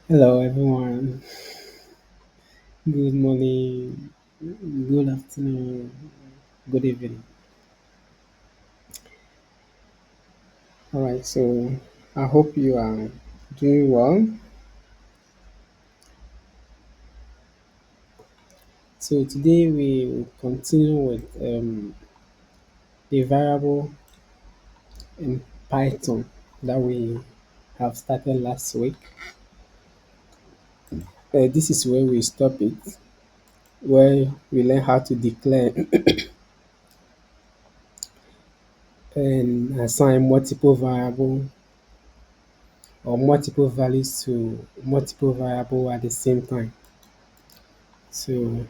Hello, everyone. Good morning, good afternoon, good evening. All right, so I hope you are doing well. So today we will continue with the variable in Python that we have started last week. This is where we stop it, where we learn how to declare and assign multiple variable or multiple values to multiple variable at the same time. So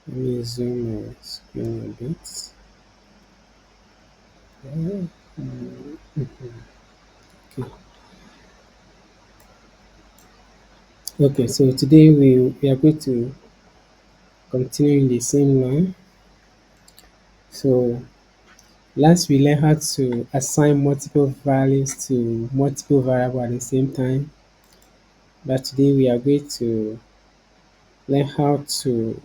let me zoom my screen a bit. Okay. Okay, so today we are going to continue in the same line. So last we learned how to assign multiple values to multiple variable at the same time. But today we are going to learn how to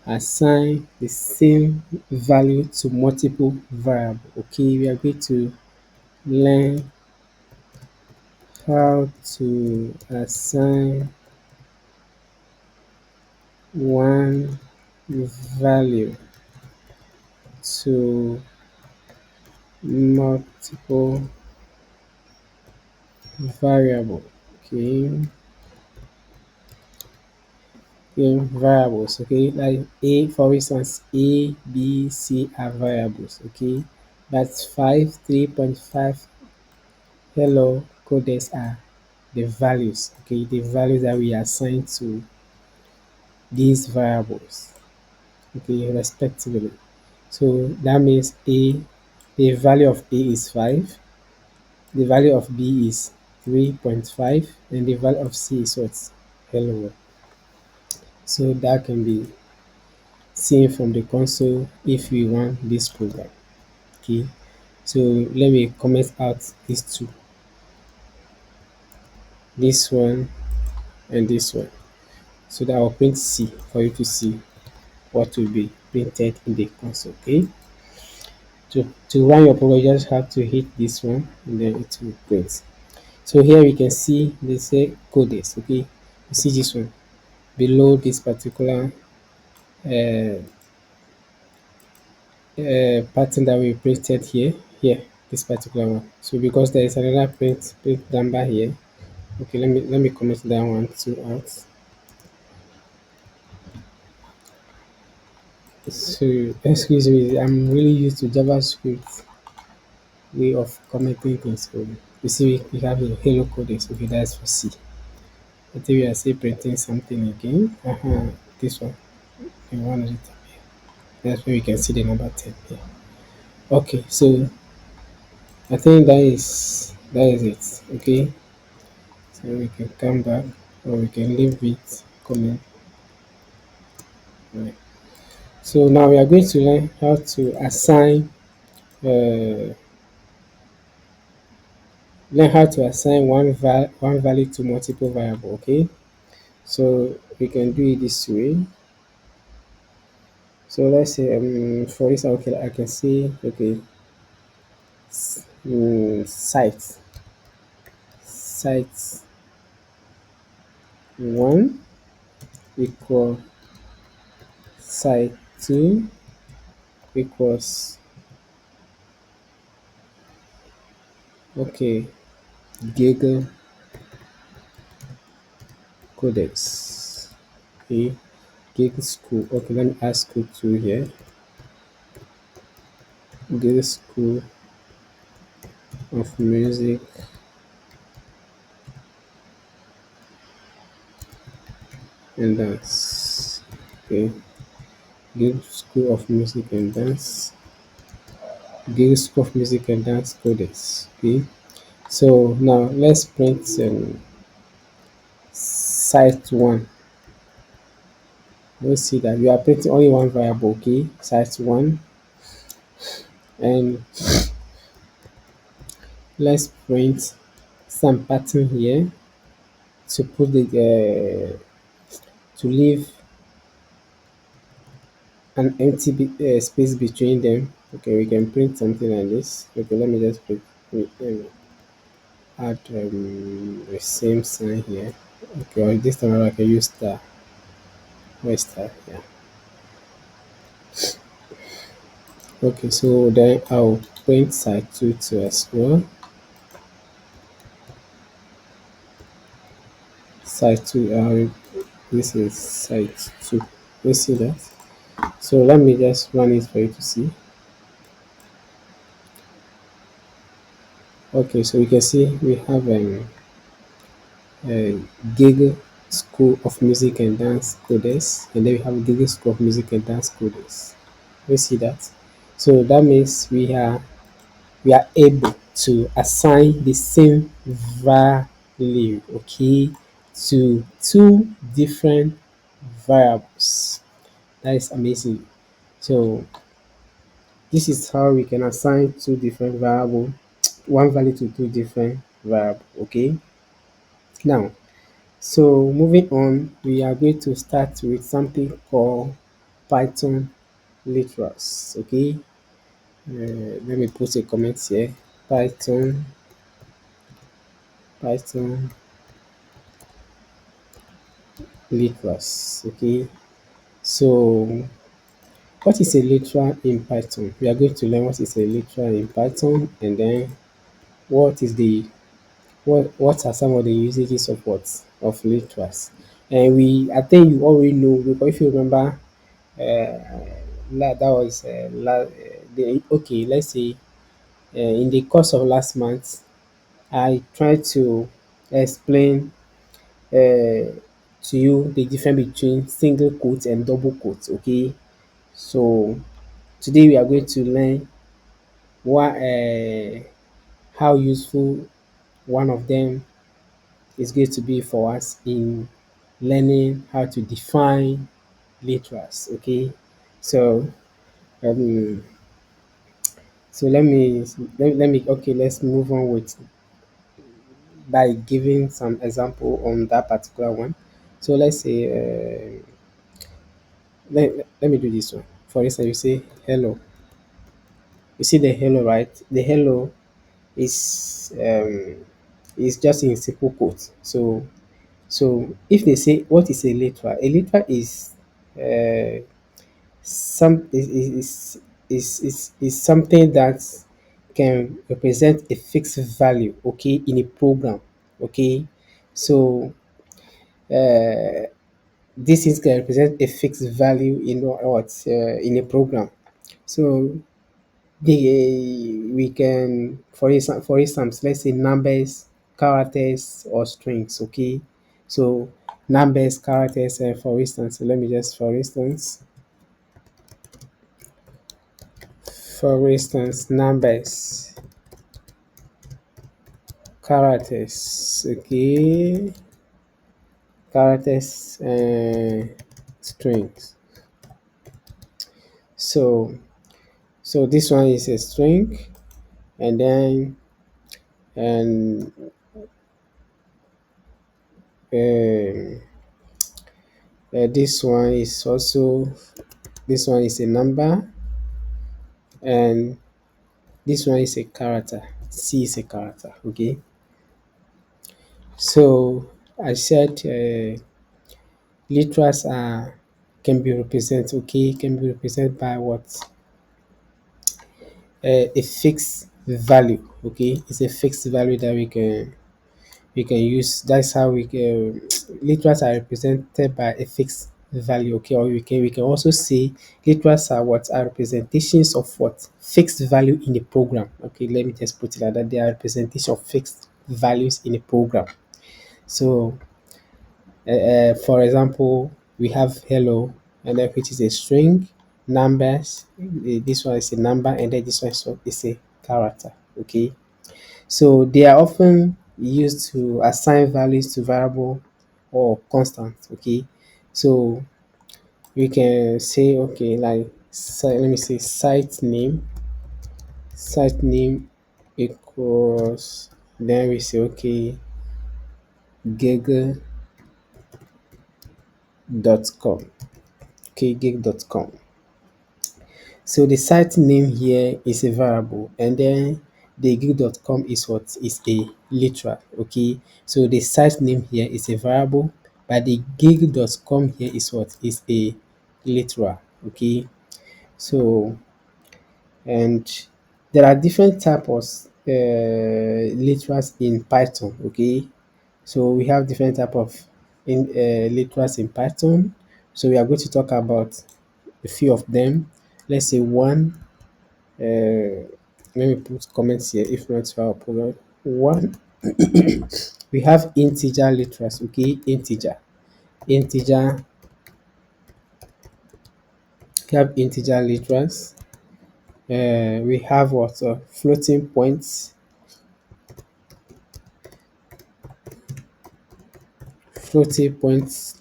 assign the same value to multiple variable. Okay, we are going to learn how to assign one value to multiple variable. Okay, variables. Okay, like a, for instance, a, b, c are variables. Okay, that's 3.5 hello codes are the values. Okay, the values that we assign to these variables. Okay, respectively. So that means a, the value of a is 5, the value of b is 3.5, and the value of c is what? Hello. So that can be seen from the console if we run this program. Okay, so let me comment out these two, this one and this one, so that I'll print C for you to see what will be printed in the console. Okay, to run your program, you just have to hit this one and then it will print. So here we can see they say codes. Okay, you see this one below this particular uh, pattern that we printed here, this particular one. So because there is another print number here. Okay, let me comment that one too out. So excuse me, I'm really used to JavaScript way of commenting things. So you see we have a hello codex. Okay, that's for C. I think we are still printing something again. This one, the one at the top here. That's where we can see the number 10 here. Okay, so I think that is it. Okay, so we can come back or we can leave it comment. Right. So now we are going to learn how to assign uh, learn how to assign one value to multiple variable. Okay, so we can do it this way. So let's say for this, okay, I can say, okay, site one equal site two equals, okay, Giggle codex. Okay, Giggle school. Okay, let me add school two here. Giggle school of music and dance. Okay, Giggle school of music and dance. Giggle school of music and dance codex. Okay, so now let's print site one. Let's see that we are printing only one variable. Okay, site one, and let's print some pattern here. to put the to leave an empty space between them. Okay, we can print something like this. Okay, let me just print. Let me add the same sign here. Okay, or this time around I can use star. Where's star? Yeah. Okay, so then I'll print side 2 too as well. Side 2, this is side 2. You see that? So let me just run it for you to see. Okay, so you can see we have Giggle School of Music and Dance Codes, and then we have Giggle School of Music and Dance Codes. You see that? So that means we are able to assign the same value, okay, to two different variables. That is amazing. So this is how we can assign two different variable, one value to two different variable. Okay. Now, so moving on, we are going to start with something called Python literals. Okay. Let me put a comment here. Python literals. Okay. So what is a literal in Python? We are going to learn what is a literal in Python, and then what is the what are some of the usages of what of literals. And I think you already know, because if you remember, that was okay, let's say in the course of last month I tried to explain to you the difference between single quotes and double quotes. Okay, so today we are going to learn what how useful one of them is going to be for us in learning how to define literals. Okay, so um, so let me okay, let's move on with by giving some example on that particular one. So let's say let me do this one. For instance, you say hello. You see the hello, right? The hello is just in simple quote. So if they say what is a literal is uh, some is something that can represent a fixed value, okay, in a program. Okay, so this is can represent a fixed value in what in a program. So we can, for instance, let's say numbers, characters, or strings. Okay, so numbers, characters, for instance, let me just for instance, numbers, characters. Okay, characters, strings. So this one is a string, and then and um, this one is also, this one is a number, and this one is a character. C is a character. Okay, so I said literals are can be represented, okay, can be represented by what a fixed value. Okay, it's a fixed value that we can use. That's how we can literals are represented by a fixed value. Okay, or we can also say literals are what are representations of what fixed value in a program. Okay, let me just put it like that. They are representation of fixed values in a program. So for example, we have hello, and then which is a string, numbers. This one is a number, and then this one is a character. Okay, so they are often used to assign values to variable or constant. Okay, so we can say, okay, like, so let me say site name equals, then we say, okay, giggle.com. Okay, gig.com. So the site name here is a variable, and then the gig.com is what is a literal. Okay, so the site name here is a variable, but the gig.com here is what is a literal. Okay, so and there are different types of literals in Python. Okay, so we have different type of literals in Python. So we are going to talk about a few of them. Let's say one. Let me put comments here. If not, for our program. One, we have integer literals. Okay, integer. We have integer literals. We have what floating points. Floating points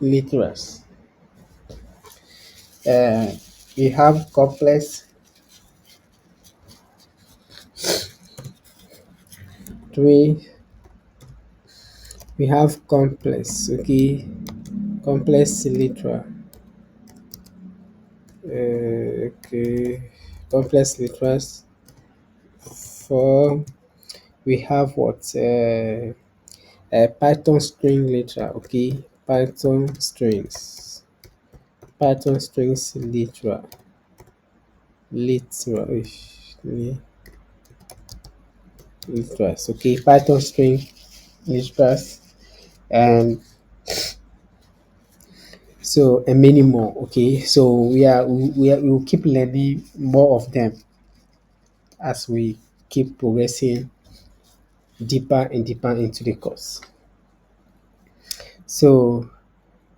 literals. Uh, we have complex three. We have complex. Okay, complex literal. Okay, complex literals. For we have what Python string literal. Okay, Python strings literal literals. Okay, Python string literals, and so and many more. Okay, so we will keep learning more of them as we keep progressing deeper and deeper into the course. So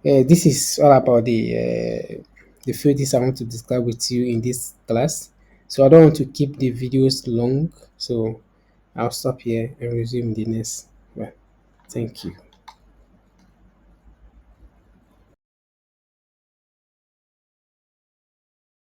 this is all about the few things I want to discuss with you in this class. So I don't want to keep the videos long. So I'll stop here and resume the next one. Thank you.